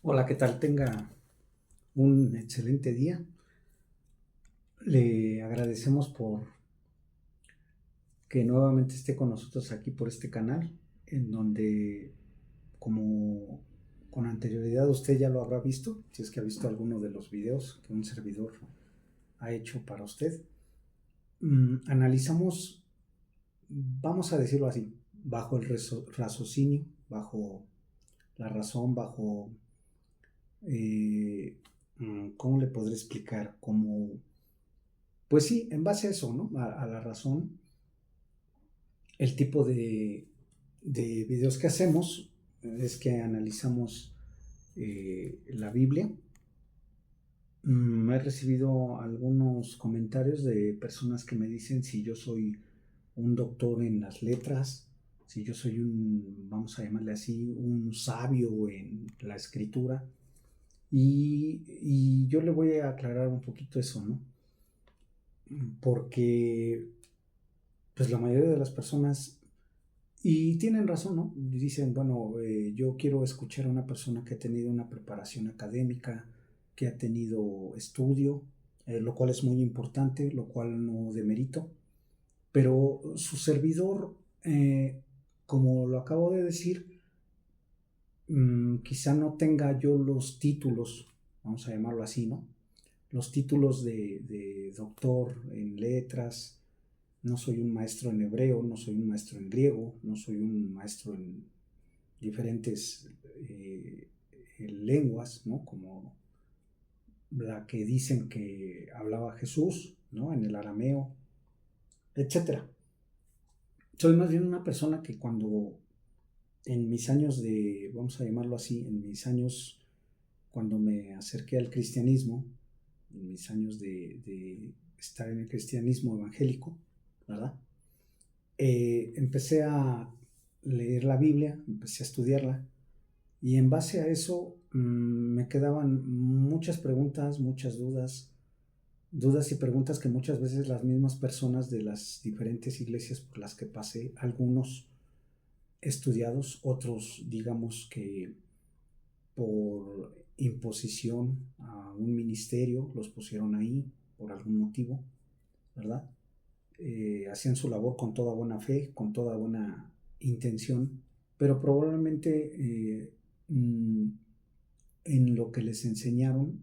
Hola, ¿qué tal? Tenga un excelente día. Le agradecemos por que nuevamente esté con nosotros aquí por este canal, en donde, como con anterioridad usted ya lo habrá visto, si es que ha visto alguno de los videos que un servidor ha hecho para usted. Analizamos, vamos a decirlo así, bajo el raciocinio, bajo la razón, bajo, eh, ¿cómo le podré explicar? Como, pues sí, en base a eso, ¿no? A la razón, el tipo de videos que hacemos es que analizamos la Biblia. He recibido algunos comentarios de personas que me dicen si yo soy un doctor en las letras, si yo soy un, vamos a llamarle así, un sabio en la escritura. Y yo le voy a aclarar un poquito eso, ¿no? Porque pues la mayoría de las personas, y tienen razón, ¿no? Dicen, bueno, yo quiero escuchar a una persona que ha tenido una preparación académica, que ha tenido estudio, lo cual es muy importante, lo cual no demerito, pero su servidor, como lo acabo de decir, quizá no tenga yo los títulos, vamos a llamarlo así, ¿no? Los títulos de doctor en letras. No soy un maestro en hebreo, no soy un maestro en griego, no soy un maestro en diferentes lenguas, ¿no? Como la que dicen que hablaba Jesús, ¿no? En el arameo, etcétera. Soy más bien una persona que cuando en mis años de, vamos a llamarlo así, en mis años cuando me acerqué al cristianismo, en mis años de estar en el cristianismo evangélico, ¿verdad? Empecé a leer la Biblia, empecé a estudiarla y en base a eso me quedaban muchas preguntas, muchas dudas, dudas y preguntas que muchas veces las mismas personas de las diferentes iglesias por las que pasé, algunos estudiados, otros digamos que por imposición a un ministerio los pusieron ahí por algún motivo, ¿verdad? Hacían su labor con toda buena fe, con toda buena intención, pero probablemente en lo que les enseñaron,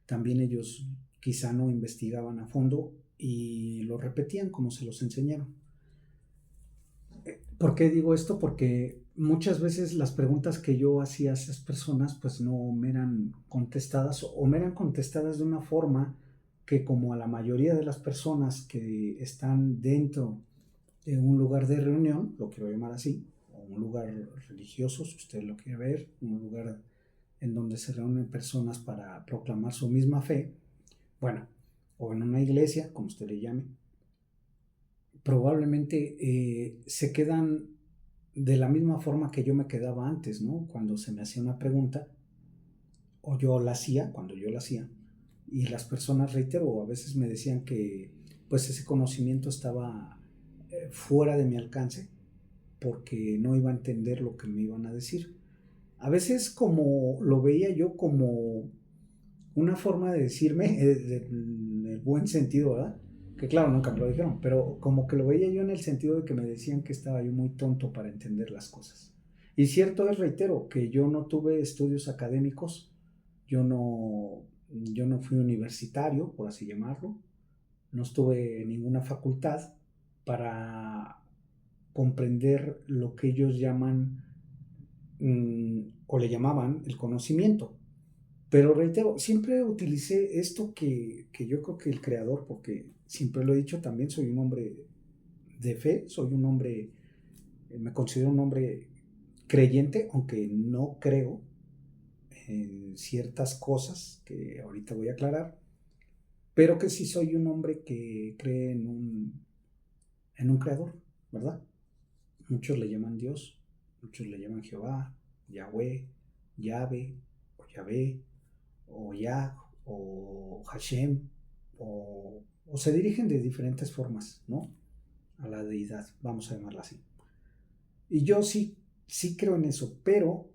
también ellos quizá no investigaban a fondo y lo repetían como se los enseñaron. ¿Por qué digo esto? Porque muchas veces las preguntas que yo hacía a esas personas pues no me eran contestadas o me eran contestadas de una forma que como a la mayoría de las personas que están dentro de un lugar de reunión, lo quiero llamar así, o un lugar religioso, si usted lo quiere ver, un lugar en donde se reúnen personas para proclamar su misma fe, bueno, o en una iglesia, como usted le llame, probablemente se quedan de la misma forma que yo me quedaba antes, ¿no? Cuando se me hacía una pregunta, o yo la hacía, cuando yo la hacía, y las personas, reitero, a veces me decían que pues ese conocimiento estaba fuera de mi alcance, porque no iba a entender lo que me iban a decir. A veces como lo veía yo como una forma de decirme, en el buen sentido, ¿verdad? Que claro, nunca me lo dijeron, pero como que lo veía yo en el sentido de que me decían que estaba yo muy tonto para entender las cosas. Y cierto es, reitero, que yo no tuve estudios académicos, yo no, yo no fui universitario, por así llamarlo, no estuve en ninguna facultad para comprender lo que ellos llaman o le llamaban el conocimiento. Pero reitero, siempre utilicé esto que yo creo que el creador, porque siempre lo he dicho, también soy un hombre de fe, soy un hombre, me considero un hombre creyente, aunque no creo en ciertas cosas que ahorita voy a aclarar, pero que sí soy un hombre que cree en un creador, ¿verdad? Muchos le llaman Dios, muchos le llaman Jehová, Yahweh, Yahvé, o Yahvé, o Yah, o Hashem, o se dirigen de diferentes formas, ¿no? A la deidad, vamos a llamarla así. Y yo sí, sí creo en eso, pero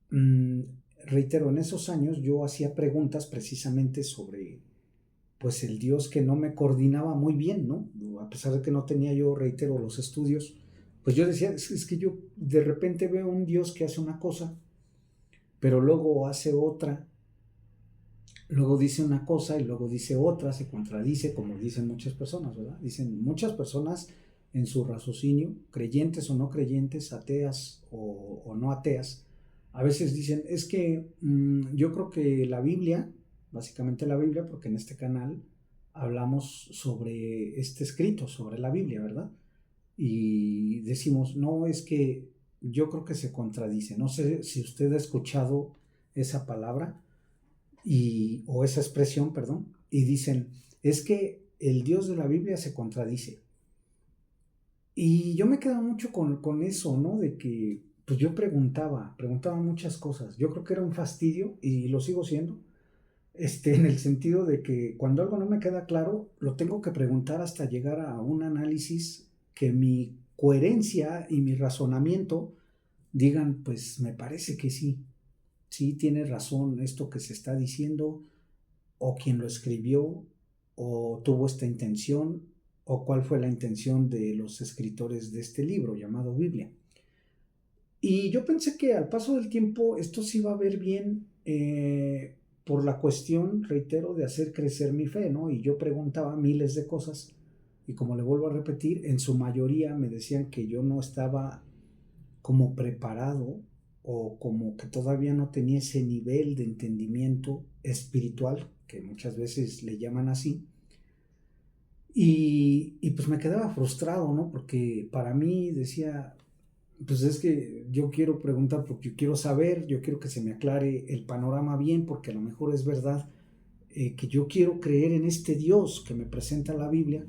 mmm, reitero, en esos años yo hacía preguntas precisamente sobre pues el Dios que no me coordinaba muy bien, ¿no? A pesar de que no tenía yo, reitero, los estudios, pues yo decía, es que yo de repente veo un Dios que hace una cosa, pero luego hace otra, luego dice una cosa y luego dice otra, se contradice, como dicen muchas personas, ¿verdad? Dicen muchas personas en su raciocinio, creyentes o no creyentes, ateas o no ateas, a veces dicen, es que yo creo que la Biblia, básicamente la Biblia, porque en este canal hablamos sobre este escrito, sobre la Biblia, ¿verdad? Y decimos, no, es que yo creo que se contradice. No sé si usted ha escuchado esa palabra o esa expresión, perdón, y dicen, es que el Dios de la Biblia se contradice. Y yo me quedo mucho con eso, ¿no? De que, pues yo preguntaba muchas cosas. Yo creo que era un fastidio y lo sigo siendo, en el sentido de que cuando algo no me queda claro, lo tengo que preguntar hasta llegar a un análisis que mi coherencia y mi razonamiento digan, pues me parece que sí, sí tiene razón esto que se está diciendo, o quien lo escribió, o tuvo esta intención, o cuál fue la intención de los escritores de este libro llamado Biblia. Y yo pensé que al paso del tiempo esto se iba a ver bien por la cuestión, reitero, de hacer crecer mi fe, ¿no? Y yo preguntaba miles de cosas y como le vuelvo a repetir, en su mayoría me decían que yo no estaba como preparado o como que todavía no tenía ese nivel de entendimiento espiritual, que muchas veces le llaman así, y pues me quedaba frustrado, ¿no? Porque para mí decía, pues es que yo quiero preguntar porque yo quiero saber, yo quiero que se me aclare el panorama bien, porque a lo mejor es verdad que yo quiero creer en este Dios que me presenta la Biblia,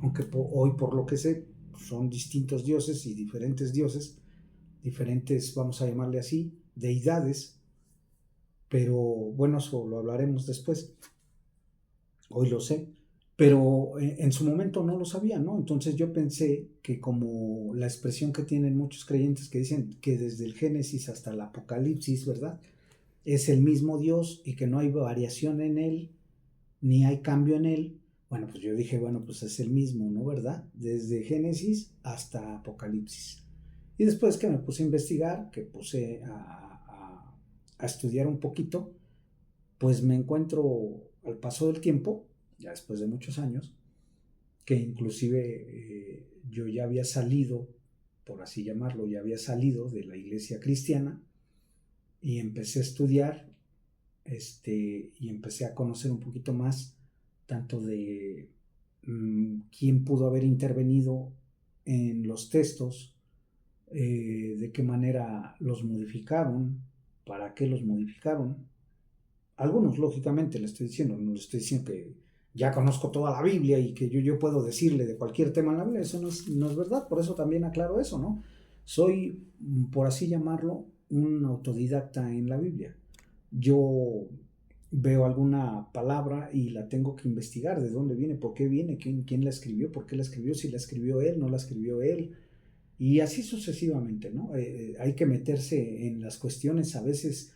aunque hoy por lo que sé son distintos dioses y diferentes, vamos a llamarle así, deidades, pero bueno, eso lo hablaremos después. Hoy lo sé, pero en su momento no lo sabía, ¿no? Entonces yo pensé que como la expresión que tienen muchos creyentes que dicen que desde el Génesis hasta el Apocalipsis, ¿verdad? Es el mismo Dios y que no hay variación en él, ni hay cambio en él. Bueno, pues yo dije, bueno, pues es el mismo, ¿no? ¿Verdad? Desde Génesis hasta Apocalipsis. Y después que me puse a investigar, que puse a estudiar un poquito, pues me encuentro al paso del tiempo, ya después de muchos años, que inclusive yo ya había salido, por así llamarlo, ya había salido de la iglesia cristiana y empecé a estudiar y empecé a conocer un poquito más tanto de quién pudo haber intervenido en los textos, de qué manera los modificaron, para qué los modificaron. Algunos, lógicamente, le estoy diciendo, no le estoy diciendo que ya conozco toda la Biblia y que yo puedo decirle de cualquier tema en la Biblia, eso no es verdad, por eso también aclaro eso, ¿no? Soy, por así llamarlo, un autodidacta en la Biblia. Yo veo alguna palabra y la tengo que investigar, de dónde viene, por qué viene, quién la escribió, por qué la escribió, si la escribió él, no la escribió él, y así sucesivamente, ¿no? Hay que meterse en las cuestiones a veces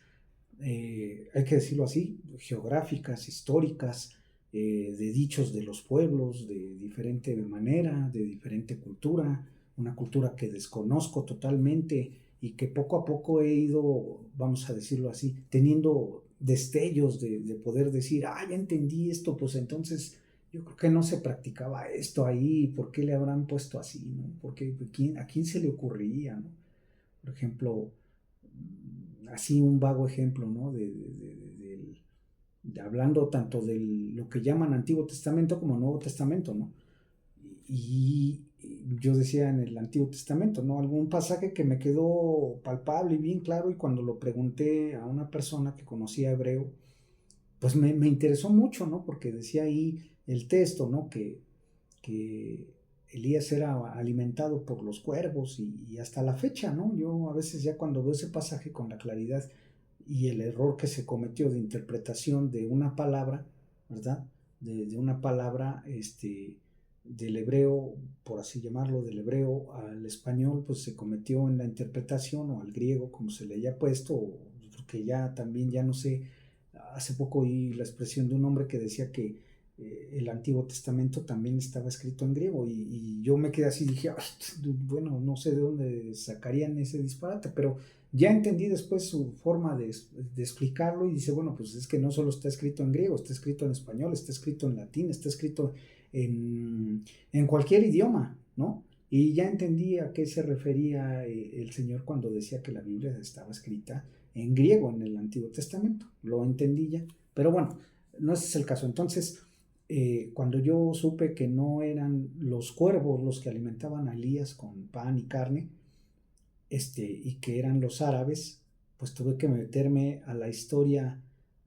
hay que decirlo así, geográficas, históricas, de dichos de los pueblos, de diferente manera, de diferente cultura, una cultura que desconozco totalmente y que poco a poco he ido, vamos a decirlo así, teniendo destellos de poder decir, ya entendí esto, pues entonces yo creo que no se practicaba esto ahí, ¿por qué le habrán puesto así? ¿No? Porque ¿a quién se le ocurriría? ¿No? Por ejemplo, así un vago ejemplo, ¿no? Hablando tanto de lo que llaman Antiguo Testamento como Nuevo Testamento, ¿no? Y yo decía en el Antiguo Testamento, ¿no? Algún pasaje que me quedó palpable y bien claro y cuando lo pregunté a una persona que conocía hebreo, pues me interesó mucho, ¿no? Porque decía ahí el texto, ¿no? Que Elías era alimentado por los cuervos y hasta la fecha, ¿no? Yo a veces ya cuando veo ese pasaje con la claridad y el error que se cometió de interpretación de una palabra, ¿verdad? De una palabra, del hebreo, por así llamarlo, del hebreo al español, pues se cometió en la interpretación o al griego, como se le haya puesto, porque ya también ya no sé, hace poco oí la expresión de un hombre que decía que el Antiguo Testamento también estaba escrito en griego y yo me quedé así y dije, bueno, no sé de dónde sacarían ese disparate, pero ya entendí después su forma de explicarlo y dice, bueno, pues es que no solo está escrito en griego, está escrito en español, está escrito en latín, está escrito en cualquier idioma, ¿no? Y ya entendí a qué se refería el Señor cuando decía que la Biblia estaba escrita en griego en el Antiguo Testamento. Lo entendí ya. Pero bueno, no ese es el caso. Entonces, cuando yo supe que no eran los cuervos los que alimentaban a Elías con pan y carne, y que eran los árabes, pues tuve que meterme a la historia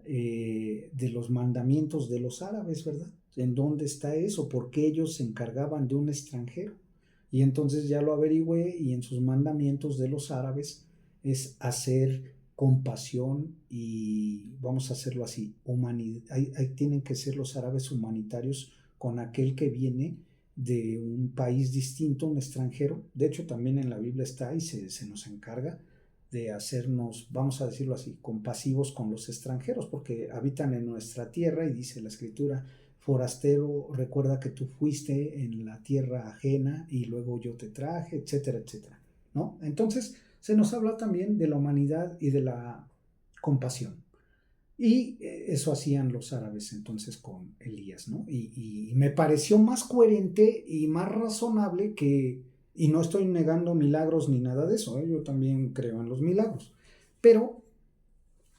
de los mandamientos de los árabes, ¿verdad? ¿En dónde está eso? ¿Por qué ellos se encargaban de un extranjero? Y entonces ya lo averigüé y en sus mandamientos de los árabes es hacer compasión y vamos a hacerlo así, ahí tienen que ser los árabes humanitarios con aquel que viene de un país distinto, un extranjero. De hecho, también en la Biblia está y se nos encarga de hacernos, vamos a decirlo así, compasivos con los extranjeros, porque habitan en nuestra tierra y dice la Escritura, forastero, recuerda que tú fuiste en la tierra ajena y luego yo te traje, etcétera, etcétera, ¿no? Entonces, se nos habla también de la humanidad y de la compasión. Y eso hacían los árabes entonces con Elías, ¿no? Y me pareció más coherente y más razonable que, y no estoy negando milagros ni nada de eso, ¿eh? Yo también creo en los milagros, pero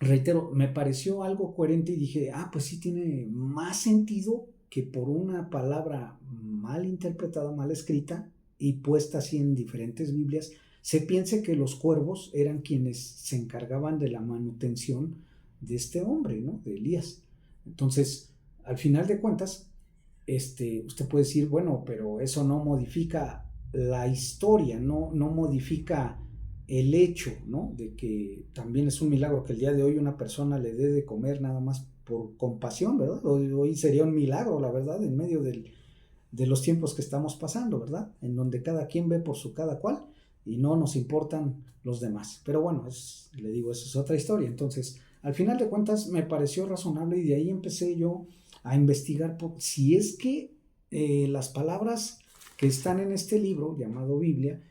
reitero, me pareció algo coherente y dije, pues sí tiene más sentido que por una palabra mal interpretada, mal escrita y puesta así en diferentes Biblias, se piense que los cuervos eran quienes se encargaban de la manutención de este hombre, ¿no? De Elías. Entonces, al final de cuentas, usted puede decir, bueno, pero eso no modifica la historia, no modifica el hecho, ¿no? De que también es un milagro que el día de hoy una persona le dé de comer nada más por compasión, ¿verdad? Hoy sería un milagro, la verdad, en medio de los tiempos que estamos pasando, ¿verdad? En donde cada quien ve por su cada cual y no nos importan los demás. Pero bueno, le digo, eso es otra historia. Entonces, al final de cuentas, me pareció razonable y de ahí empecé yo a investigar si es que las palabras que están en este libro llamado Biblia,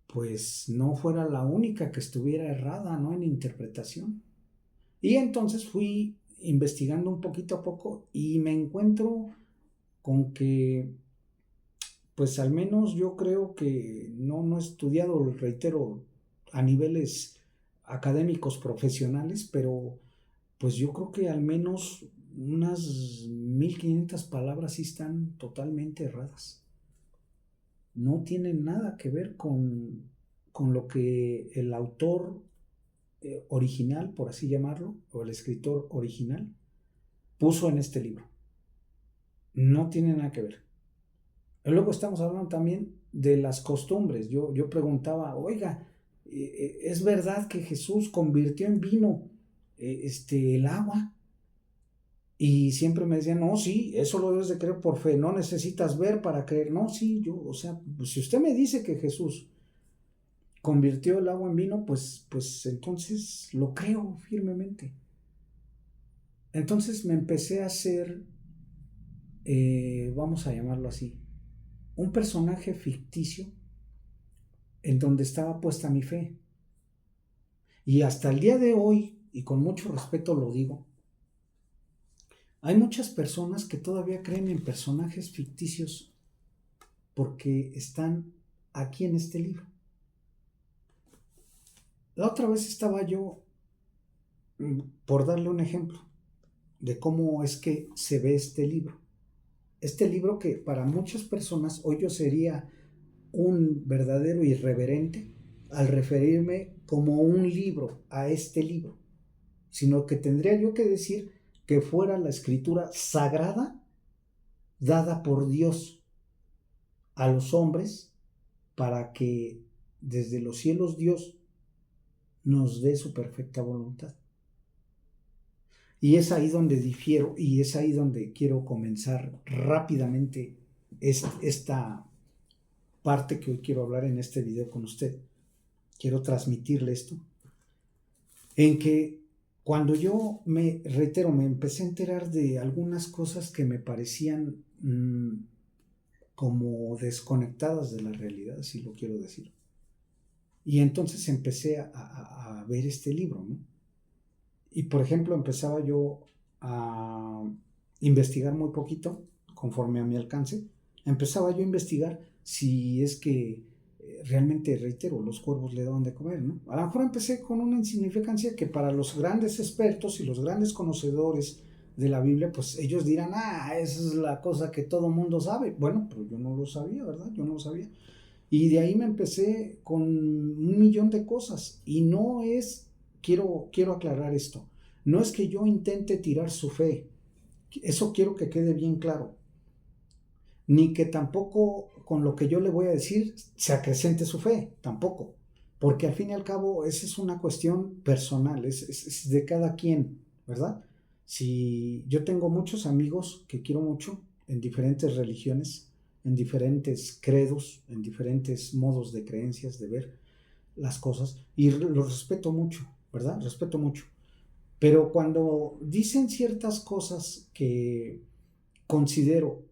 pues no fuera la única que estuviera errada, ¿no? En interpretación. Y entonces fui investigando un poquito a poco y me encuentro con que, pues al menos yo creo que no he estudiado, reitero, a niveles académicos profesionales, pero pues yo creo que al menos unas 1500 palabras sí están totalmente erradas. No tienen nada que ver con lo que el autor original, por así llamarlo, o el escritor original, puso en este libro. No tiene nada que ver. Y luego estamos hablando también de las costumbres. Yo preguntaba, oiga, ¿es verdad que Jesús convirtió en vino el agua? Y siempre me decían, no, sí, eso lo debes de creer por fe, no necesitas ver para creer. No, sí, o sea, pues si usted me dice que Jesús convirtió el agua en vino, pues entonces lo creo firmemente. Entonces me empecé a hacer, vamos a llamarlo así, un personaje ficticio en donde estaba puesta mi fe. Y hasta el día de hoy, y con mucho respeto lo digo, hay muchas personas que todavía creen en personajes ficticios porque están aquí en este libro. La otra vez estaba yo, por darle un ejemplo, de cómo es que se ve este libro. Este libro que para muchas personas hoy yo sería un verdadero irreverente al referirme como un libro a este libro, sino que tendría yo que decir que fuera la escritura sagrada dada por Dios a los hombres para que desde los cielos Dios nos dé su perfecta voluntad. Y es ahí donde difiero y es ahí donde quiero comenzar rápidamente esta parte que hoy quiero hablar en este video con usted. Quiero transmitirle esto. en que cuando yo me empecé a enterar de algunas cosas que me parecían como desconectadas de la realidad, si lo quiero decir. Y entonces empecé a ver este libro, ¿no? Y por ejemplo, empezaba yo a investigar muy poquito, conforme a mi alcance. Empezaba yo a investigar si es que realmente, reitero, los cuervos le daban de comer, ¿no? A lo mejor empecé con una insignificancia que para los grandes expertos y los grandes conocedores de la Biblia, pues ellos dirán, esa es la cosa que todo mundo sabe. Bueno, pero yo no lo sabía, ¿verdad? Yo no lo sabía. Y de ahí me empecé con un millón de cosas. Y no es, quiero aclarar esto, no es que yo intente tirar su fe, eso quiero que quede bien claro, ni que tampoco con lo que yo le voy a decir se acrecente su fe, tampoco, porque al fin y al cabo esa es una cuestión personal, es de cada quien, ¿verdad? Si yo tengo muchos amigos que quiero mucho en diferentes religiones, en diferentes credos, en diferentes modos de creencias, de ver las cosas, y los respeto mucho, ¿verdad? Respeto mucho. Pero cuando dicen ciertas cosas que considero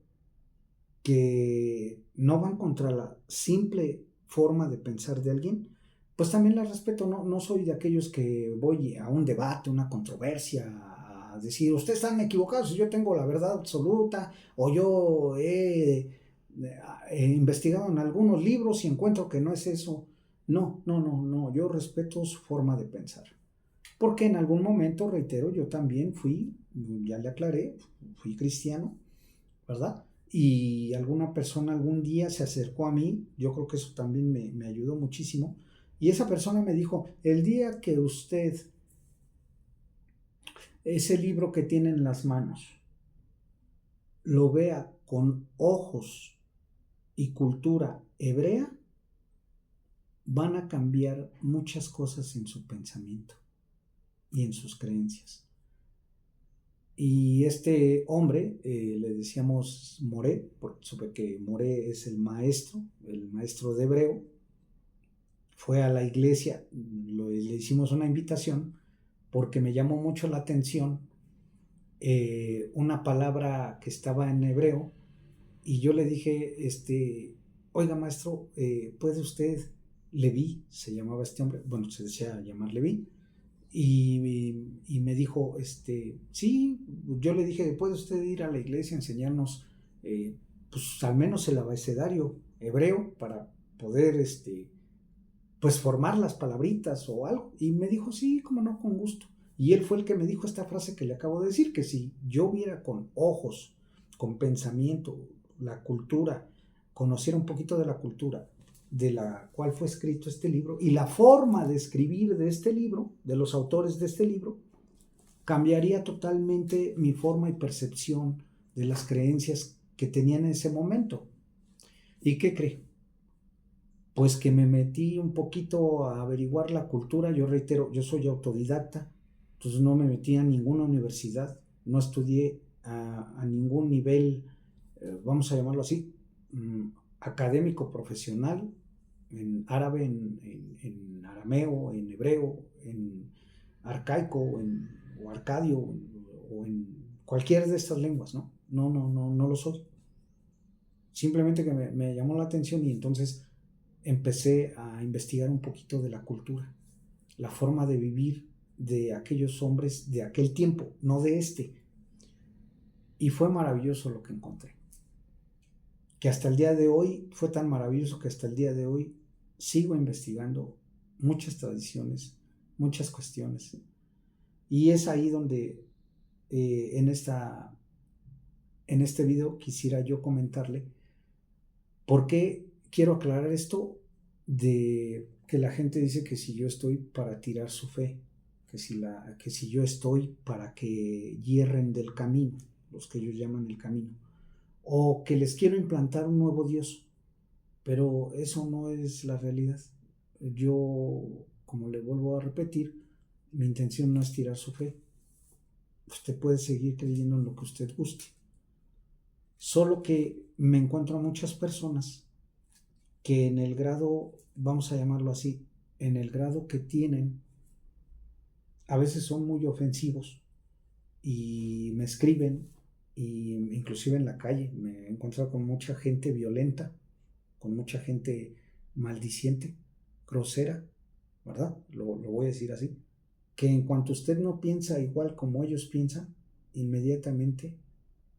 que no van contra la simple forma de pensar de alguien, pues también las respeto. No, no soy de aquellos que voy a un debate, una controversia, a decir, ustedes están equivocados, si yo tengo la verdad absoluta, o yo he investigado en algunos libros y encuentro que no es eso. No, no, no, no, yo respeto su forma de pensar. Porque en algún momento, reitero, yo también fui, ya le aclaré, fui cristiano, ¿verdad? Y alguna persona algún día se acercó a mí, yo creo que eso también me ayudó muchísimo, y esa persona me dijo, el día que usted, ese libro que tiene en las manos, lo vea con ojos y cultura hebrea, van a cambiar muchas cosas en su pensamiento y en sus creencias. Y este hombre, le decíamos Moré, porque supe que Moré es el maestro de hebreo, fue a la iglesia, le hicimos una invitación porque me llamó mucho la atención una palabra que estaba en hebreo y yo le dije, oiga maestro, ¿puede usted, Leví, se llamaba este hombre, bueno, se decía llamar Leví, y me dijo, sí, yo le dije, ¿puede usted ir a la iglesia a enseñarnos, pues al menos el abecedario hebreo para poder, pues formar las palabritas o algo? Y me dijo, sí, como no, con gusto. Y él fue el que me dijo esta frase que le acabo de decir, que si yo viera con ojos, con pensamiento, la cultura, conociera un poquito de la cultura de la cual fue escrito este libro y la forma de escribir de este libro, de los autores de este libro, cambiaría totalmente mi forma y percepción de las creencias que tenía en ese momento. ¿Y qué cree? Pues que me metí un poquito a averiguar la cultura. Yo reitero, yo soy autodidacta, entonces no me metí a ninguna universidad, no estudié a ningún nivel, vamos a llamarlo así, académico profesional, en árabe, en arameo, en hebreo, en arcaico, o arcadio, o en cualquiera de estas lenguas, ¿no? No, no, no, no lo soy. Simplemente que me llamó la atención y entonces empecé a investigar un poquito de la cultura, la forma de vivir de aquellos hombres de aquel tiempo, no de este. Y fue maravilloso lo que encontré. Que hasta el día de hoy, fue tan maravilloso que hasta el día de hoy sigo investigando muchas tradiciones, muchas cuestiones. Y es ahí donde en este video quisiera yo comentarle por qué quiero aclarar esto de que la gente dice que si yo estoy para tirar su fe, que si yo estoy para que hierren del camino, los que ellos llaman el camino, o que les quiero implantar un nuevo Dios, pero eso no es la realidad. Yo, como le vuelvo a repetir, mi intención no es tirar su fe. Usted puede seguir creyendo en lo que usted guste. Solo que me encuentro a muchas personas que en el grado, vamos a llamarlo así, en el grado que tienen, a veces son muy ofensivos y me escriben, y inclusive en la calle me he encontrado con mucha gente violenta, con mucha gente maldiciente, grosera, ¿verdad? Lo voy a decir así, que en cuanto usted no piensa igual como ellos piensan, inmediatamente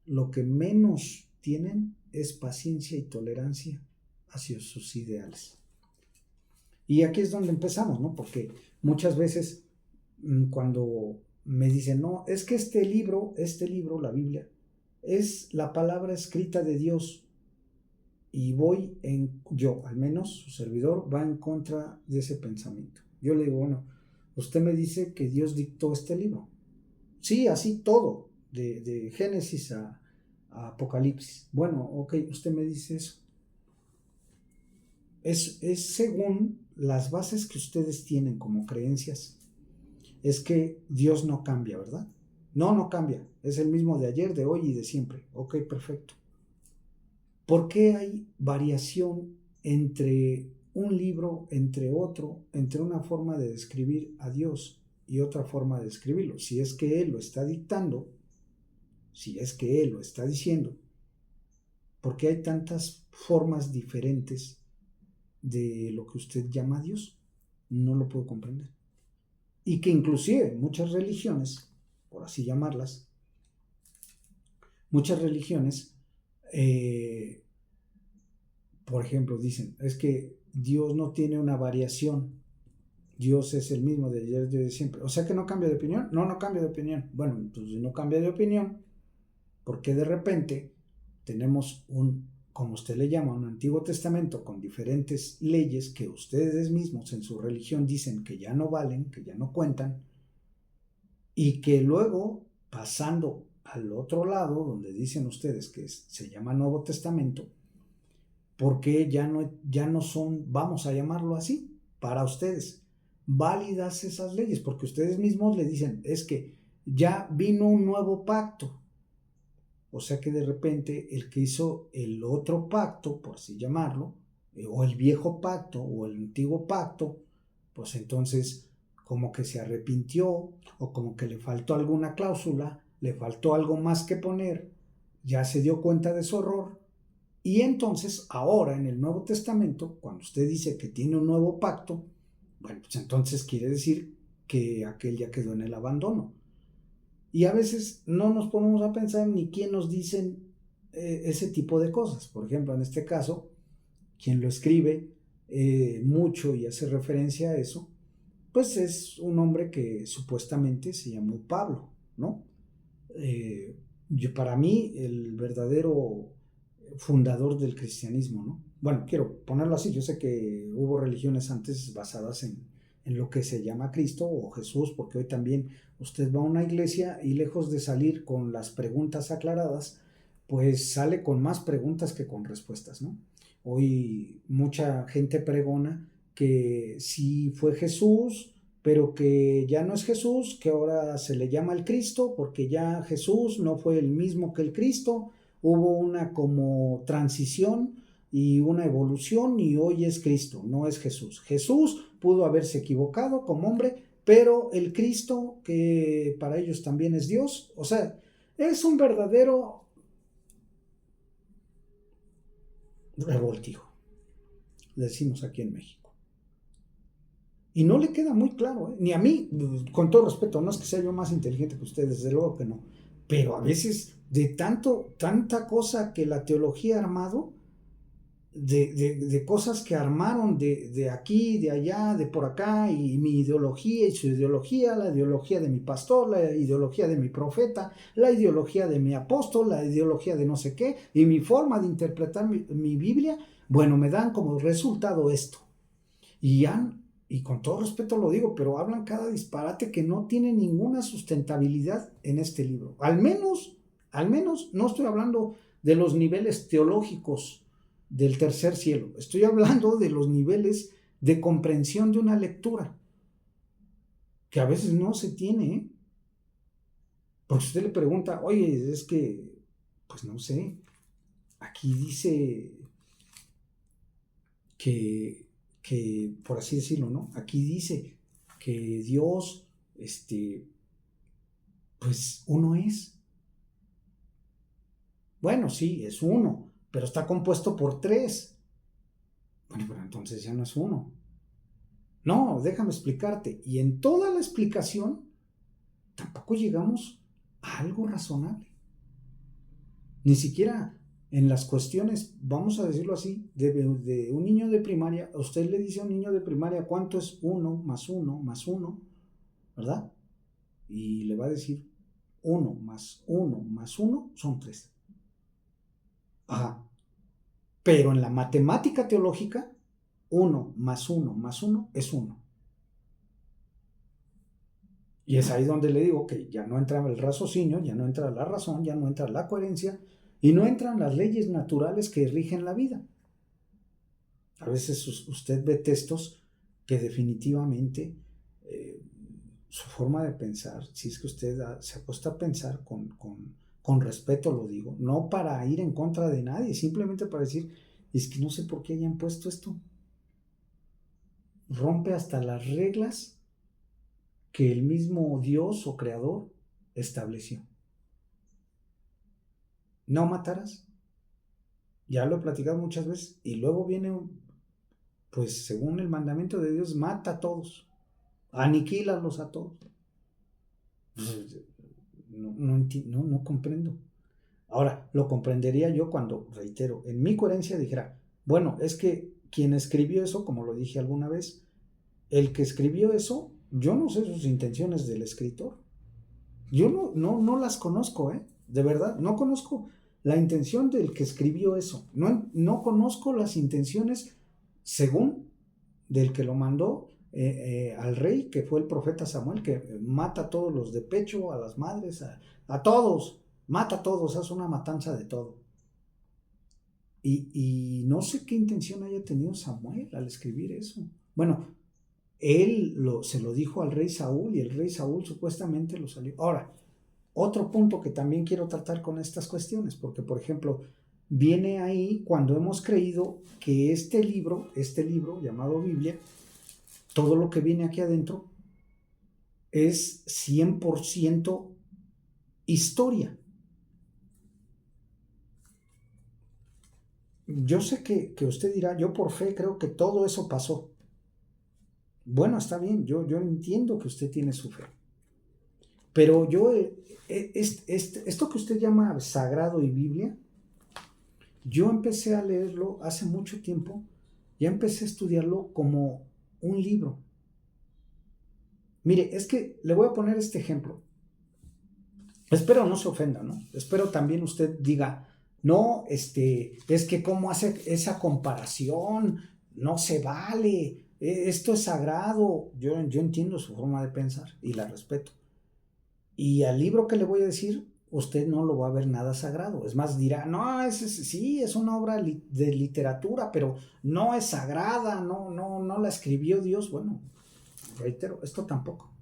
lo que menos tienen es paciencia y tolerancia hacia sus ideales. Y aquí es donde empezamos, ¿no? Porque muchas veces cuando me dicen, no, es que este libro, la Biblia, es la palabra escrita de Dios, y yo, al menos su servidor, va en contra de ese pensamiento. Yo le digo, bueno, usted me dice que Dios dictó este libro. Sí, así todo, de Génesis a Apocalipsis. Bueno, ok, usted me dice eso. Es según las bases que ustedes tienen como creencias. Es que Dios no cambia, ¿verdad? No, no cambia. Es el mismo de ayer, de hoy y de siempre. Ok, perfecto. ¿Por qué hay variación entre un libro, entre otro, entre una forma de describir a Dios y otra forma de describirlo? Si es que Él lo está dictando, si es que Él lo está diciendo, ¿por qué hay tantas formas diferentes de lo que usted llama a Dios? No lo puedo comprender. Y que inclusive muchas religiones, por así llamarlas, muchas religiones, por ejemplo, dicen, es que Dios no tiene una variación, Dios es el mismo de ayer y de siempre. O sea que no cambia de opinión. No, no cambia de opinión. Bueno, entonces no cambia de opinión, porque de repente tenemos como usted le llama, un Antiguo Testamento con diferentes leyes que ustedes mismos en su religión dicen que ya no valen, que ya no cuentan, y que luego, pasando al otro lado, donde dicen ustedes que se llama Nuevo Testamento, porque ya no son, vamos a llamarlo así, para ustedes, válidas esas leyes, porque ustedes mismos le dicen, es que ya vino un nuevo pacto. O sea que de repente el que hizo el otro pacto, por así llamarlo, o el viejo pacto o el antiguo pacto, pues entonces como que se arrepintió o como que le faltó alguna cláusula, le faltó algo más que poner, ya se dio cuenta de su error. Y entonces ahora en el Nuevo Testamento, cuando usted dice que tiene un nuevo pacto, bueno, pues entonces quiere decir que aquel ya quedó en el abandono. Y a veces no nos ponemos a pensar ni quién nos dicen ese tipo de cosas. Por ejemplo, en este caso, quien lo escribe mucho y hace referencia a eso, pues es un hombre que supuestamente se llamó Pablo, ¿no? Para mí, el verdadero fundador del cristianismo, ¿no? Bueno, quiero ponerlo así, yo sé que hubo religiones antes basadas en lo que se llama Cristo o Jesús, porque hoy también usted va a una iglesia y lejos de salir con las preguntas aclaradas, pues sale con más preguntas que con respuestas, ¿no? Hoy mucha gente pregona que sí fue Jesús, pero que ya no es Jesús, que ahora se le llama el Cristo, porque ya Jesús no fue el mismo que el Cristo, hubo una como transición y una evolución y hoy es Cristo, no es Jesús. Jesús pudo haberse equivocado como hombre, pero el Cristo, que para ellos también es Dios, o sea, es un verdadero revoltijo, decimos aquí en México. Y no le queda muy claro, ¿eh? Ni a mí, con todo respeto, no es que sea yo más inteligente que ustedes, desde luego que no, pero a veces de tanta cosa que la teología ha armado, de cosas que armaron de aquí, de allá, de por acá, y mi ideología y su ideología, la ideología de mi pastor, la ideología de mi profeta, la ideología de mi apóstol, la ideología de no sé qué, y mi forma de interpretar mi Biblia, bueno, me dan como resultado esto. Y con todo respeto lo digo, pero hablan cada disparate que no tiene ninguna sustentabilidad en este libro. Al menos no estoy hablando de los niveles teológicos del tercer cielo. Estoy hablando de los niveles de comprensión de una lectura, que a veces no se tiene, ¿eh? Porque usted le pregunta, oye, es que, pues no sé, aquí dice que por así decirlo, ¿no? Aquí dice que Dios pues uno es. Bueno, sí, es uno, pero está compuesto por tres. Bueno, pero entonces ya no es uno. No, déjame explicarte. Y en toda la explicación tampoco llegamos a algo razonable. Ni siquiera en las cuestiones, vamos a decirlo así, de un niño de primaria, usted le dice a un niño de primaria cuánto es 1 más 1 más 1, ¿verdad? Y le va a decir 1 más 1 más 1 son 3. Ajá. Pero en la matemática teológica, 1 más 1 más 1 es 1. Y es ahí donde le digo que ya no entra el raciocinio, ya no entra la razón, ya no entra la coherencia y no entran las leyes naturales que rigen la vida. A veces usted ve textos que definitivamente su forma de pensar, si es que usted se ha puesto a pensar con respeto, lo digo, no para ir en contra de nadie, simplemente para decir, es que no sé por qué hayan puesto esto. Rompe hasta las reglas que el mismo Dios o Creador estableció. No matarás. Ya lo he platicado muchas veces. Y luego viene, pues según el mandamiento de Dios, mata a todos. Aniquílalos a todos. No comprendo. Ahora, lo comprendería yo cuando, reitero, en mi coherencia dijera, bueno, es que quien escribió eso, como lo dije alguna vez, el que escribió eso, yo no sé sus intenciones del escritor. Yo no las conozco, de verdad, no conozco la intención del que escribió eso. No conozco las intenciones, según, del que lo mandó al rey, que fue el profeta Samuel, que mata a todos los de pecho, a las madres, a todos, mata a todos, hace una matanza de todo. Y no sé qué intención haya tenido Samuel al escribir eso. Bueno, él se lo dijo al rey Saúl y el rey Saúl supuestamente lo salió. Ahora, otro punto que también quiero tratar con estas cuestiones, porque por ejemplo, viene ahí cuando hemos creído que este libro llamado Biblia, todo lo que viene aquí adentro es 100% historia. Yo sé que usted dirá, yo por fe creo que todo eso pasó. Bueno, está bien, yo entiendo que usted tiene su fe. Pero esto que usted llama sagrado y Biblia, yo empecé a leerlo hace mucho tiempo, ya empecé a estudiarlo como un libro. Mire, es que le voy a poner este ejemplo. Espero no se ofenda, ¿no? Espero también usted diga, no, es que cómo hace esa comparación, no se vale, esto es sagrado. Yo entiendo su forma de pensar y la respeto. Y al libro que le voy a decir, usted no lo va a ver nada sagrado. Es más, dirá, no, sí, es una obra de literatura, pero no es sagrada, no la escribió Dios. Bueno, reitero, esto tampoco.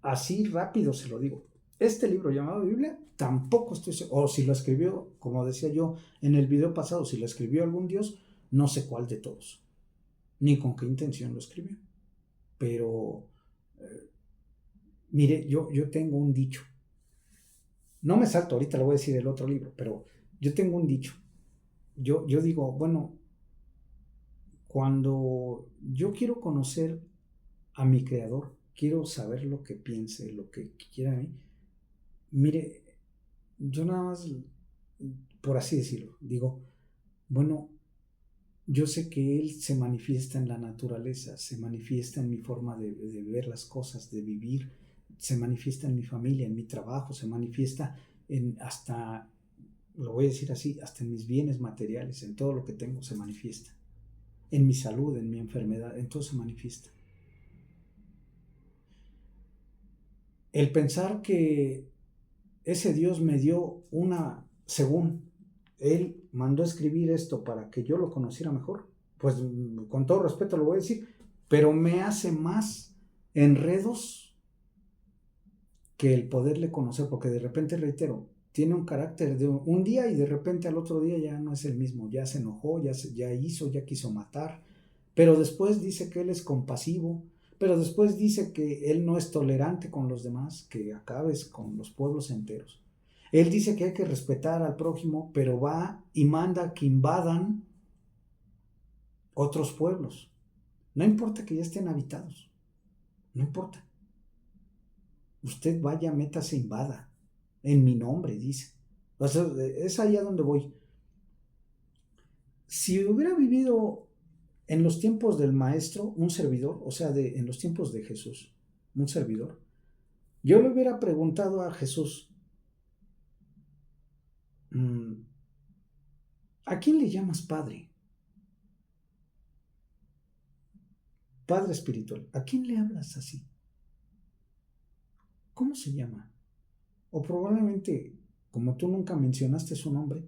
Así rápido se lo digo. Este libro llamado Biblia, tampoco estoy seguro, o si lo escribió, como decía yo en el video pasado, si lo escribió algún Dios, no sé cuál de todos, ni con qué intención lo escribió. Pero, mire, yo tengo un dicho. No me salto, ahorita le voy a decir el otro libro, pero yo tengo un dicho. Yo digo, bueno, cuando yo quiero conocer a mi creador, quiero saber lo que piense, lo que quiera de mí, mire, yo nada más, por así decirlo, digo, bueno, yo sé que Él se manifiesta en la naturaleza, se manifiesta en mi forma de ver las cosas, de vivir, se manifiesta en mi familia, en mi trabajo, se manifiesta en hasta, lo voy a decir así, hasta en mis bienes materiales, en todo lo que tengo se manifiesta. En mi salud, en mi enfermedad, en todo se manifiesta. El pensar que ese Dios me dio según Él mandó escribir esto para que yo lo conociera mejor, pues con todo respeto lo voy a decir, pero me hace más enredos que el poderle conocer, porque de repente, reitero, tiene un carácter de un día y de repente al otro día ya no es el mismo, ya se enojó, ya quiso matar, pero después dice que Él es compasivo, pero después dice que Él no es tolerante con los demás, que acabes con los pueblos enteros. Él dice que hay que respetar al prójimo, pero va y manda que invadan otros pueblos. No importa que ya estén habitados, no importa. Usted vaya, métase, invada, en mi nombre, dice. O sea, es allá donde voy. Si hubiera vivido en los tiempos del maestro, un servidor, o sea, en los tiempos de Jesús, un servidor, yo le hubiera preguntado a Jesús, ¿a quién le llamas padre? Padre espiritual, ¿a quién le hablas así? ¿Cómo se llama? O probablemente, como tú nunca mencionaste su nombre,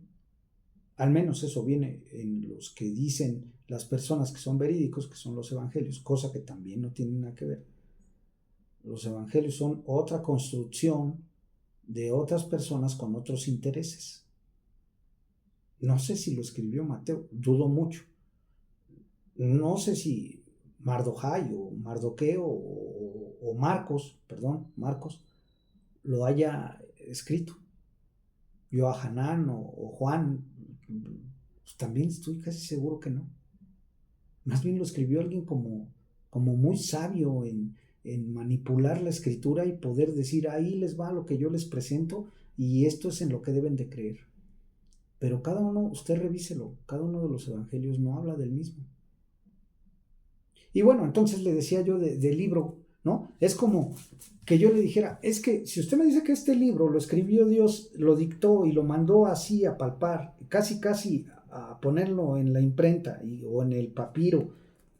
al menos eso viene en los que dicen las personas que son verídicos, que son los evangelios, cosa que también no tiene nada que ver. Los evangelios son otra construcción de otras personas con otros intereses. No sé si lo escribió Mateo, dudo mucho. No sé si Mardochai o Mardoqueo o Marcos, perdón, Marcos, lo haya escrito. Johanán o Juan, pues también estoy casi seguro que no. Más bien lo escribió alguien como muy sabio en manipular la escritura y poder decir, ahí les va lo que yo les presento y esto es en lo que deben de creer. Pero cada uno, usted revíselo, cada uno de los evangelios no habla del mismo. Y bueno, entonces le decía yo del libro, ¿no? Es como que yo le dijera, es que si usted me dice que este libro lo escribió Dios, lo dictó y lo mandó así a palpar, casi a ponerlo en la imprenta o en el papiro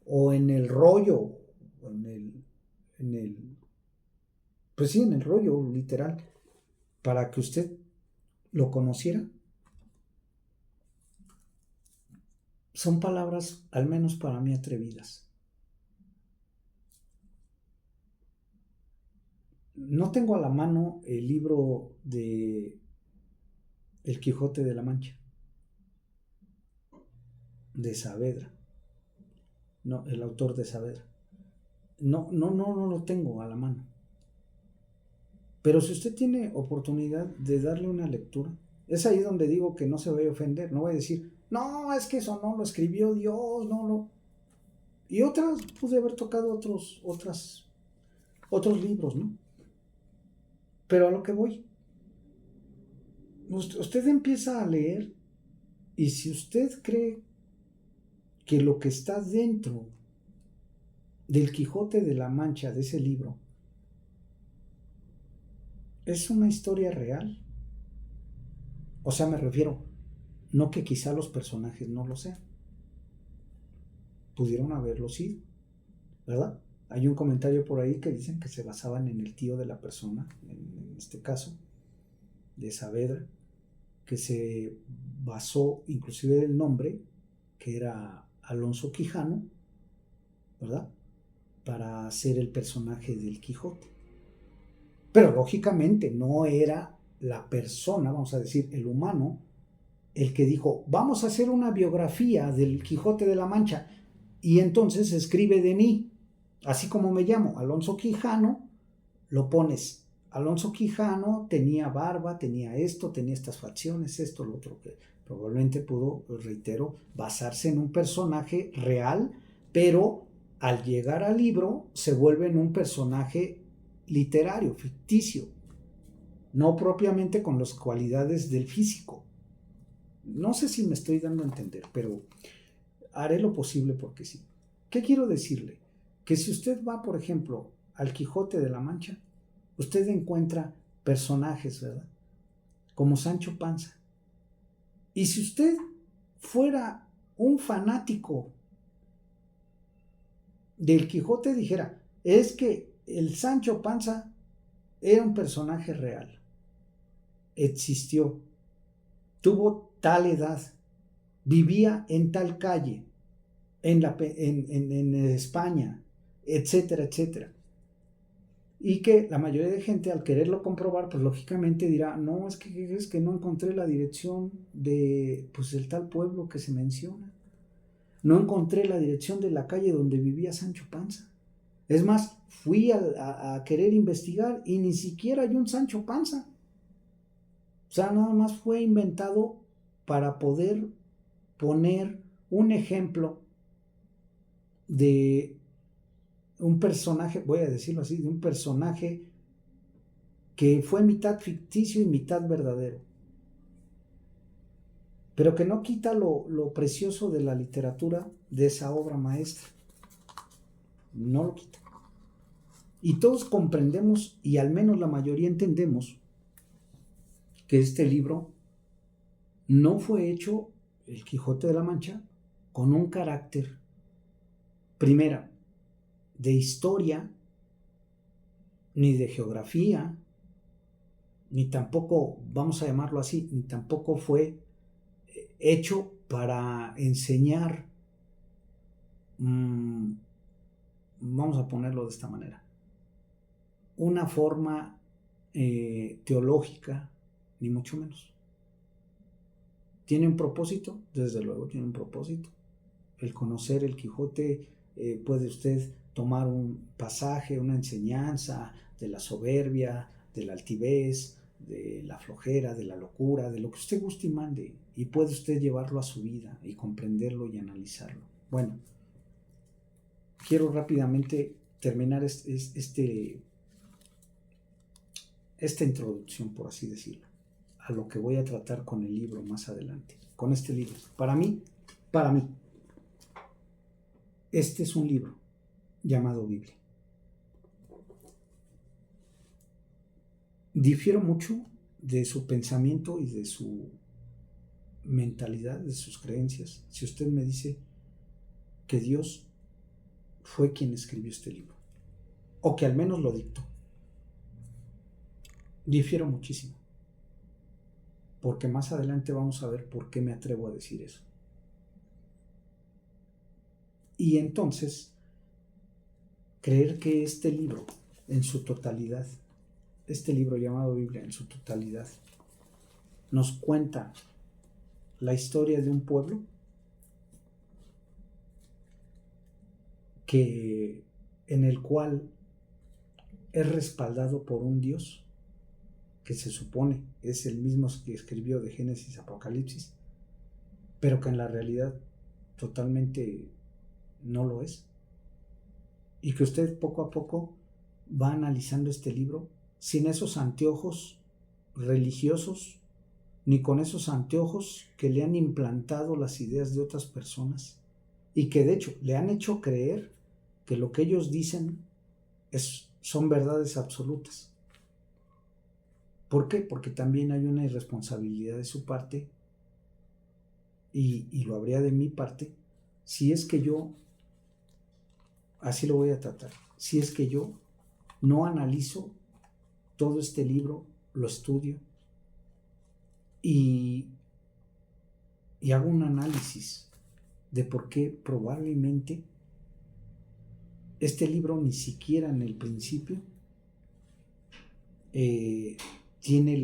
o en el rollo, o en el, pues sí, en el rollo literal, para que usted lo conociera, son palabras, al menos para mí, atrevidas. No tengo a la mano el libro de El Quijote de la Mancha, de Saavedra. No, el autor de Saavedra. No lo tengo a la mano. Pero si usted tiene oportunidad de darle una lectura, es ahí donde digo que no se vaya a ofender. No voy a decir, no, es que eso no lo escribió Dios, no. Y otras, pude haber tocado otros libros, ¿no? Pero a lo que voy, usted empieza a leer y si usted cree que lo que está dentro del Quijote de la Mancha, de ese libro, es una historia real, o sea, me refiero, no que quizá los personajes no lo sean, pudieron haberlo sido, ¿verdad? Hay un comentario por ahí que dicen que se basaban en el tío de la persona, en este caso, de Saavedra, que se basó inclusive el nombre, que era Alonso Quijano, ¿verdad? Para hacer el personaje del Quijote. Pero lógicamente no era la persona, vamos a decir, el humano, el que dijo, vamos a hacer una biografía del Quijote de la Mancha y entonces escribe de mí, así como me llamo, Alonso Quijano, lo pones. Alonso Quijano tenía barba, tenía esto, tenía estas facciones, esto, lo otro, que probablemente pudo, reitero, basarse en un personaje real, pero al llegar al libro se vuelve en un personaje literario, ficticio, no propiamente con las cualidades del físico. No sé si me estoy dando a entender, pero haré lo posible porque sí. ¿Qué quiero decirle? Que si usted va, por ejemplo, al Quijote de la Mancha, usted encuentra personajes, ¿verdad? Como Sancho Panza. Y si usted fuera un fanático del Quijote, dijera, es que el Sancho Panza era un personaje real, existió, tuvo tal edad, vivía en tal calle, en España, etcétera, etcétera. Y que la mayoría de gente al quererlo comprobar, pues lógicamente dirá, no, es que no encontré la dirección de pues el tal pueblo que se menciona. No encontré la dirección de la calle donde vivía Sancho Panza. Es más, fui a querer investigar y ni siquiera hay un Sancho Panza. O sea, nada más fue inventado para poder poner un ejemplo de un personaje, voy a decirlo así, de un personaje que fue mitad ficticio y mitad verdadero, pero que no quita lo precioso de la literatura de esa obra maestra. No lo quita. Y todos comprendemos, y al menos la mayoría entendemos, que este libro no fue hecho, el Quijote de la Mancha, con un carácter, primera, de historia, ni de geografía, ni tampoco, vamos a llamarlo así, ni tampoco fue hecho para enseñar, vamos a ponerlo de esta manera, una forma teológica, ni mucho menos. ¿Tiene un propósito? Desde luego tiene un propósito. El conocer el Quijote, puede usted tomar un pasaje, una enseñanza de la soberbia, de la altivez, de la flojera, de la locura, de lo que usted guste y mande, y puede usted llevarlo a su vida y comprenderlo y analizarlo. Bueno, quiero rápidamente terminar esta introducción, por así decirlo, a lo que voy a tratar con el libro más adelante, con este libro. Para mí, este es un libro llamado Biblia. Difiero mucho de su pensamiento y de su mentalidad, de sus creencias, si usted me dice que Dios fue quien escribió este libro, o que al menos lo dictó. Difiero muchísimo, porque más adelante vamos a ver por qué me atrevo a decir eso. Y entonces, creer que este libro en su totalidad, este libro llamado Biblia en su totalidad, nos cuenta la historia de un pueblo en el cual es respaldado por un Dios que se supone es el mismo que escribió de Génesis a Apocalipsis, pero que en la realidad totalmente no lo es. Y que usted poco a poco va analizando este libro sin esos anteojos religiosos, ni con esos anteojos que le han implantado las ideas de otras personas y que de hecho le han hecho creer que lo que ellos dicen son verdades absolutas. ¿Por qué? Porque también hay una irresponsabilidad de su parte y lo habría de mi parte si es que yo, así lo voy a tratar, si es que yo no analizo todo este libro, lo estudio y hago un análisis de por qué probablemente este libro ni siquiera en el principio tiene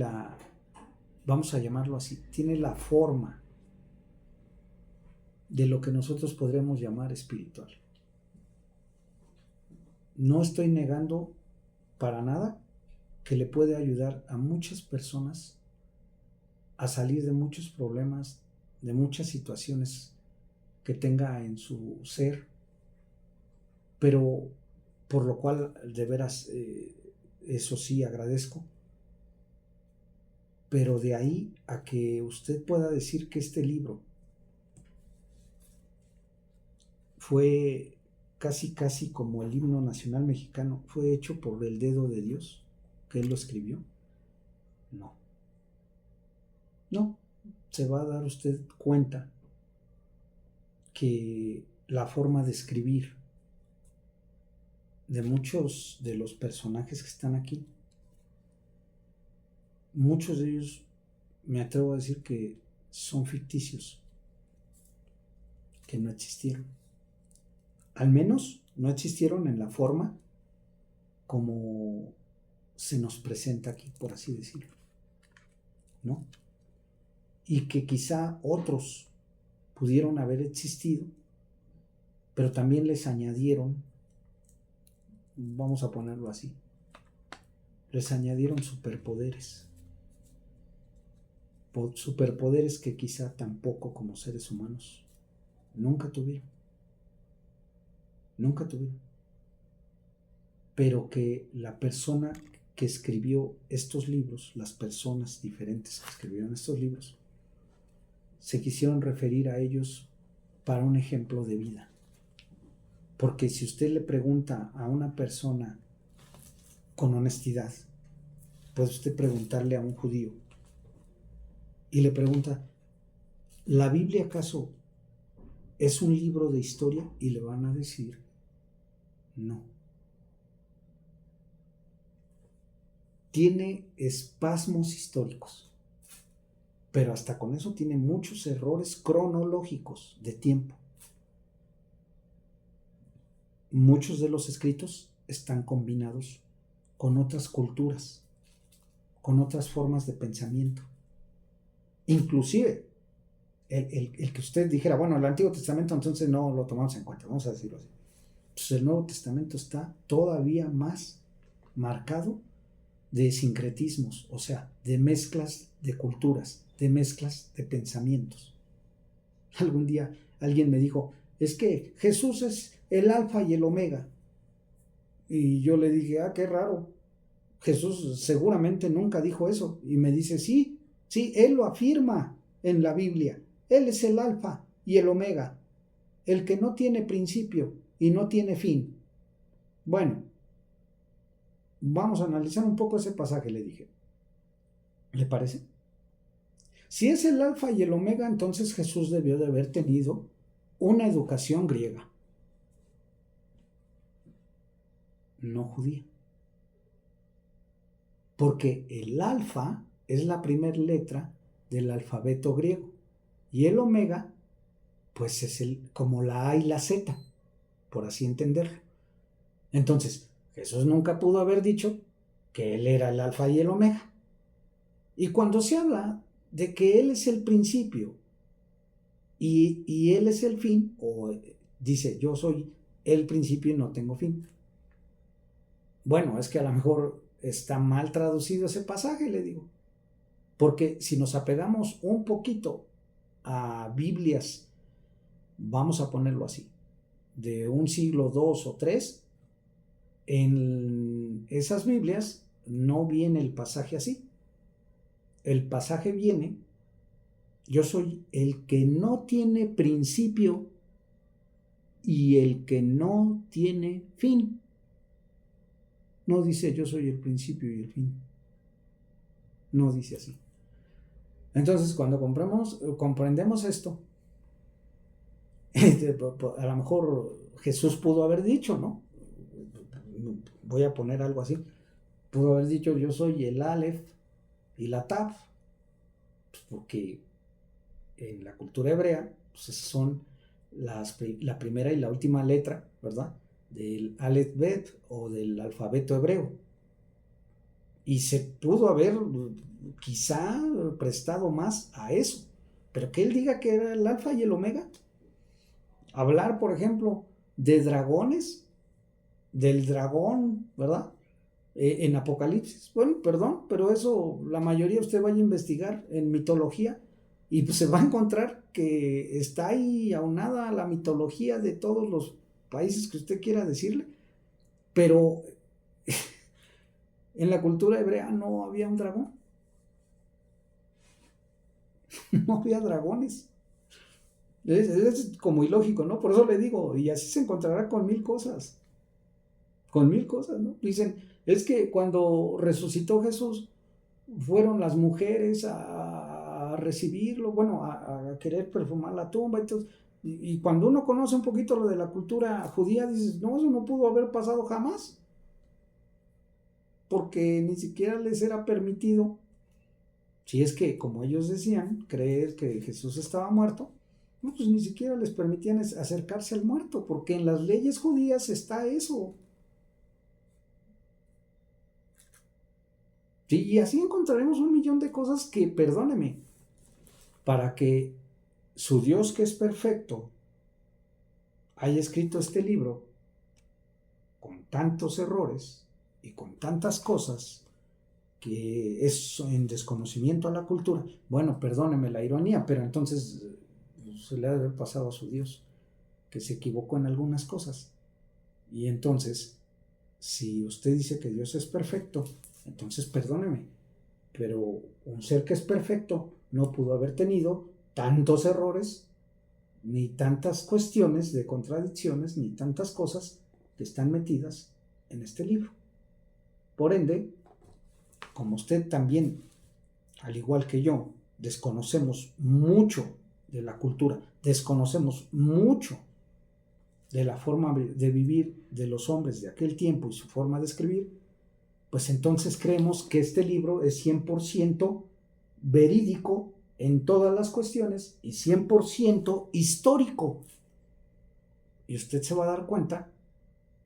vamos a llamarlo así, tiene la forma de lo que nosotros podríamos llamar espiritual. No estoy negando para nada que le puede ayudar a muchas personas a salir de muchos problemas, de muchas situaciones que tenga en su ser, pero por lo cual de veras eso sí agradezco. Pero de ahí a que usted pueda decir que este libro fue casi como el himno nacional mexicano, fue hecho por el dedo de Dios, que Él lo escribió, no, se va a dar usted cuenta que la forma de escribir de muchos de los personajes que están aquí, muchos de ellos me atrevo a decir que son ficticios, que no existieron. Al menos no existieron en la forma como se nos presenta aquí, por así decirlo, ¿no? Y que quizá otros pudieron haber existido, pero también les añadieron vamos a ponerlo así, les añadieron superpoderes. Superpoderes que quizá tampoco como seres humanos nunca tuvieron. Nunca tuvieron. Pero que la persona que escribió estos libros, las personas diferentes que escribieron estos libros, se quisieron referir a ellos para un ejemplo de vida. Porque si usted le pregunta a una persona con honestidad, puede usted preguntarle a un judío y le pregunta, ¿la Biblia acaso es un libro de historia? Y le van a decir, no. Tiene espasmos históricos, pero hasta con eso tiene muchos errores cronológicos de tiempo. Muchos de los escritos están combinados con otras culturas, con otras formas de pensamiento. Inclusive, el que usted dijera, bueno, el Antiguo Testamento entonces no lo tomamos en cuenta, vamos a decirlo así. Pues el Nuevo Testamento está todavía más marcado de sincretismos, o sea, de mezclas de culturas, de mezclas de pensamientos. Algún día alguien me dijo, es que Jesús es el alfa y el omega. Y yo le dije, qué raro, Jesús seguramente nunca dijo eso. Y me dice, sí, él lo afirma en la Biblia. Él es el alfa y el omega, el que no tiene principio y no tiene fin. Bueno, vamos a analizar un poco ese pasaje, le dije. ¿Le parece? Si es el alfa y el omega, entonces Jesús debió de haber tenido una educación griega, no judía. Porque el alfa es la primera letra del alfabeto griego y el omega pues es como la A y la Z, por así entenderlo. Entonces, Jesús nunca pudo haber dicho que él era el alfa y el omega. Y cuando se habla de que él es el principio y él es el fin, o dice yo soy el principio y no tengo fin. Bueno, es que a lo mejor está mal traducido ese pasaje, le digo. Porque si nos apegamos un poquito a Biblias, vamos a ponerlo así, de un siglo II o III, en esas Biblias no viene el pasaje así. El pasaje viene, yo soy el que no tiene principio y el que no tiene fin. No dice yo soy el principio y el fin. No dice así. Entonces, cuando comprendemos esto, a lo mejor Jesús pudo haber dicho, ¿no? Voy a poner algo así. Pudo haber dicho yo soy el Aleph y la Taf, porque en la cultura hebrea pues son la primera y la última letra, ¿verdad? Del Aleph Bet o del alfabeto hebreo. Y se pudo haber quizá prestado más a eso. Pero que él diga que era el alfa y el omega. Hablar, por ejemplo, de dragones, del dragón, ¿verdad? En Apocalipsis. Bueno, perdón, pero eso la mayoría usted vaya a investigar en mitología y pues se va a encontrar que está ahí aunada a la mitología de todos los países que usted quiera decirle, pero en la cultura hebrea no había un dragón. No había dragones. Es como ilógico, ¿no? Por eso le digo, y así se encontrará con mil cosas. Con mil cosas, ¿no? Dicen, es que cuando resucitó Jesús, fueron las mujeres a recibirlo, bueno, a querer perfumar la tumba y todo. Y cuando uno conoce un poquito lo de la cultura judía, dices, no, eso no pudo haber pasado jamás. Porque ni siquiera les era permitido, si es que, como ellos decían, creer que Jesús estaba muerto, no, pues ni siquiera les permitían acercarse al muerto, porque en las leyes judías está eso. Sí, y así encontraremos un millón de cosas que, perdóneme, para que su Dios que es perfecto haya escrito este libro, con tantos errores y con tantas cosas que es en desconocimiento a la cultura, bueno, perdóneme la ironía, pero entonces se le ha de haber pasado a su Dios, que se equivocó en algunas cosas. Y entonces, si usted dice que Dios es perfecto, entonces perdóneme, pero un ser que es perfecto no pudo haber tenido tantos errores, ni tantas cuestiones de contradicciones, ni tantas cosas que están metidas en este libro. Por ende, como usted también, al igual que yo, desconocemos mucho de la cultura, desconocemos mucho de la forma de vivir de los hombres de aquel tiempo y su forma de escribir, pues entonces creemos que este libro es 100% verídico en todas las cuestiones y 100% histórico. Y usted se va a dar cuenta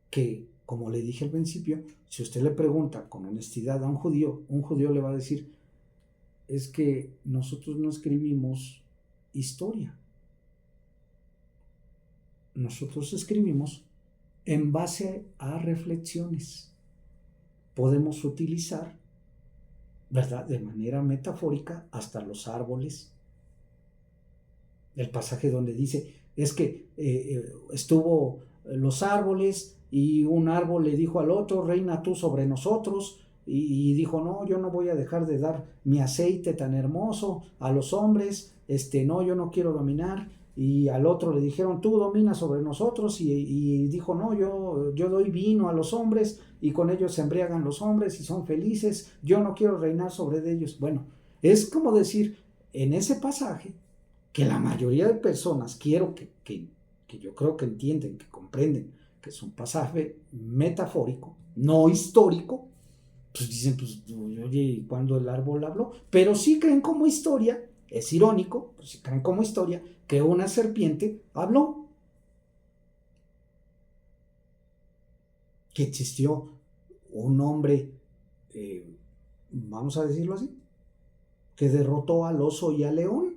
que, como le dije al principio, si usted le pregunta con honestidad a un judío le va a decir, es que nosotros no escribimos historia. Nosotros escribimos en base a reflexiones. Podemos utilizar, ¿verdad?, de manera metafórica hasta los árboles. El pasaje donde dice, es que estuvo los árboles y un árbol le dijo al otro, reina tú sobre nosotros, y dijo, no, yo no voy a dejar de dar mi aceite tan hermoso a los hombres, no, yo no quiero dominar. Y al otro le dijeron, tú dominas sobre nosotros, y dijo, no, yo doy vino a los hombres y con ellos se embriagan los hombres y son felices, yo no quiero reinar sobre ellos. Bueno, es como decir, en ese pasaje, que la mayoría de personas que yo creo que entienden, que comprenden que es un pasaje metafórico, no histórico, pues dicen, pues, oye, ¿cuándo el árbol habló? Pero sí creen como historia, es irónico, pues sí creen como historia, que una serpiente habló, que existió un hombre, vamos a decirlo así, que derrotó al oso y al león.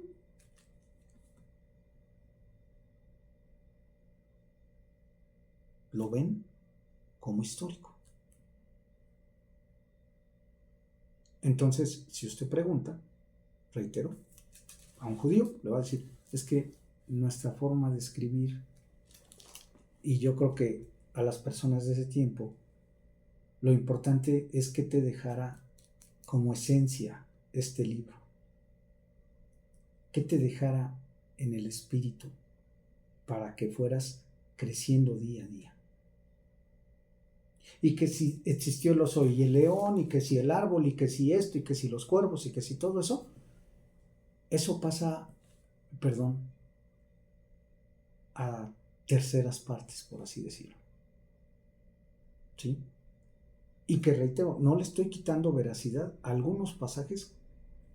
Lo ven como histórico. Entonces, si usted pregunta, reitero, a un judío, le va a decir, es que nuestra forma de escribir, y yo creo que a las personas de ese tiempo, lo importante es que te dejara como esencia este libro, que te dejara en el espíritu para que fueras creciendo día a día. Y que si existió el oso y el león, y que si el árbol, y que si esto, y que si los cuervos, y que si todo eso, eso pasa, perdón, a terceras partes, por así decirlo. ¿Sí? Y que reitero, no le estoy quitando veracidad a algunos pasajes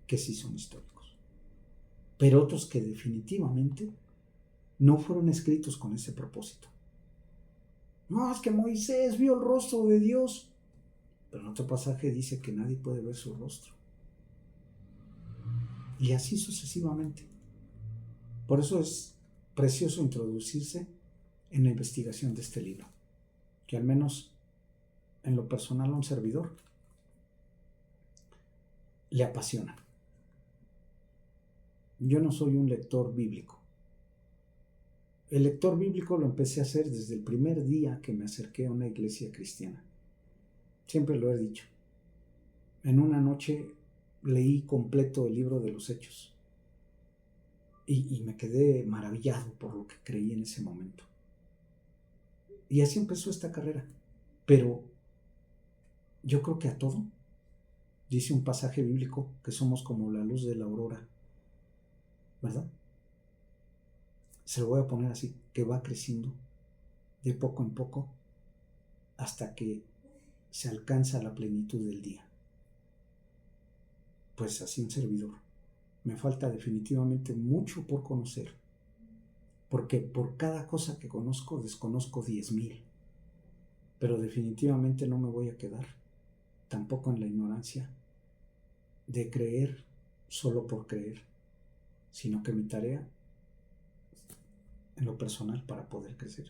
que sí son históricos, pero otros que definitivamente no fueron escritos con ese propósito. No, es que Moisés vio el rostro de Dios, pero en otro pasaje dice que nadie puede ver su rostro. Y así sucesivamente. Por eso es precioso introducirse en la investigación de este libro, que al menos en lo personal a un servidor le apasiona. Yo no soy un lector bíblico. El lector bíblico lo empecé a hacer desde el primer día que me acerqué a una iglesia cristiana. Siempre lo he dicho. En una noche leí completo el libro de los Hechos y me quedé maravillado por lo que creí en ese momento. Y así empezó esta carrera. Pero yo creo que a todo, dice un pasaje bíblico, que somos como la luz de la aurora, ¿verdad? Se lo voy a poner así, que va creciendo de poco en poco hasta que se alcanza la plenitud del día. Pues así un servidor. Me falta definitivamente mucho por conocer, porque por cada cosa que conozco desconozco 10,000. Pero definitivamente no me voy a quedar tampoco en la ignorancia de creer solo por creer, sino que mi tarea en lo personal para poder crecer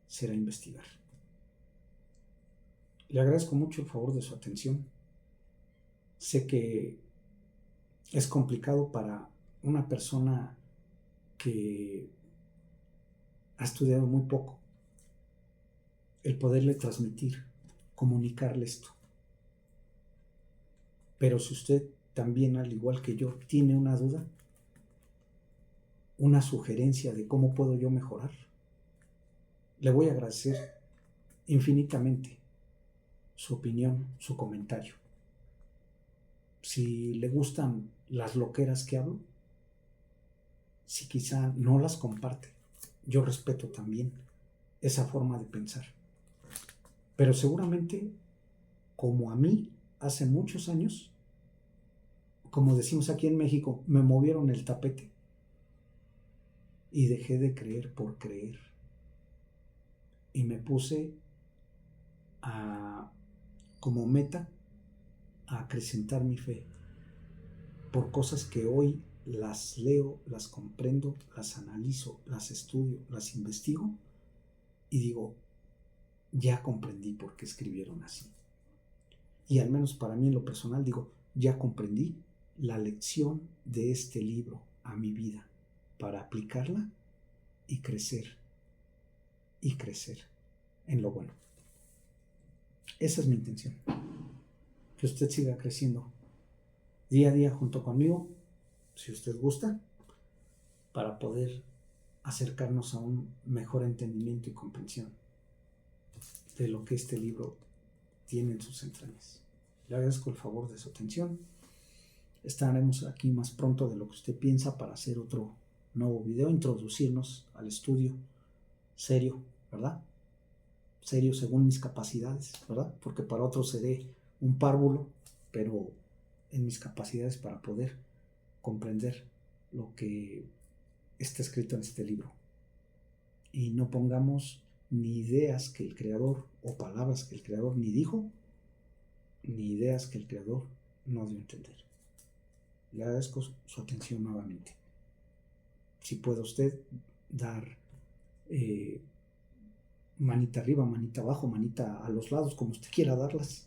será investigar. Le agradezco mucho el favor de su atención. Sé que es complicado para una persona que ha estudiado muy poco el poderle transmitir, comunicarle esto. Pero si usted también, al igual que yo, tiene una duda, una sugerencia de cómo puedo yo mejorar, le voy a agradecer infinitamente su opinión, su comentario. Si le gustan las loqueras que hablo, si quizá no las comparte, yo respeto también esa forma de pensar. Pero seguramente, como a mí hace muchos años, como decimos aquí en México, me movieron el tapete y dejé de creer por creer. Y me puse como meta a acrecentar mi fe por cosas que hoy las leo, las comprendo, las analizo, las estudio, las investigo y digo, ya comprendí por qué escribieron así. Y al menos para mí en lo personal digo, ya comprendí la lección de este libro a mi vida para aplicarla y crecer en lo bueno. Esa es mi intención, que usted siga creciendo día a día junto conmigo, si usted gusta, para poder acercarnos a un mejor entendimiento y comprensión de lo que este libro tiene en sus entrañas. Le agradezco el favor de su atención. Estaremos aquí más pronto de lo que usted piensa para hacer otro nuevo video, introducirnos al estudio serio, ¿verdad? Serio según mis capacidades, ¿verdad? Porque para otros seré un párvulo, pero en mis capacidades para poder comprender lo que está escrito en este libro. Y no pongamos ni ideas que el creador o palabras que el creador ni dijo, ni ideas que el creador no dio a entender. Le agradezco su atención nuevamente. Si puede usted dar manita arriba, manita abajo, manita a los lados, como usted quiera darlas,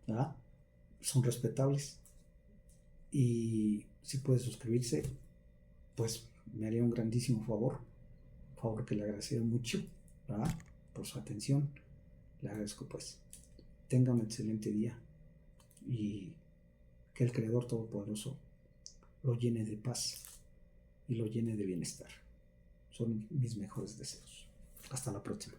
¿verdad? Son respetables. Y si puede suscribirse, pues me haría un grandísimo favor que le agradecería mucho, ¿verdad? Por su atención. Le agradezco, pues. Tenga un excelente día y que el Creador Todopoderoso lo llene de paz y lo llene de bienestar. Son mis mejores deseos. Hasta la próxima.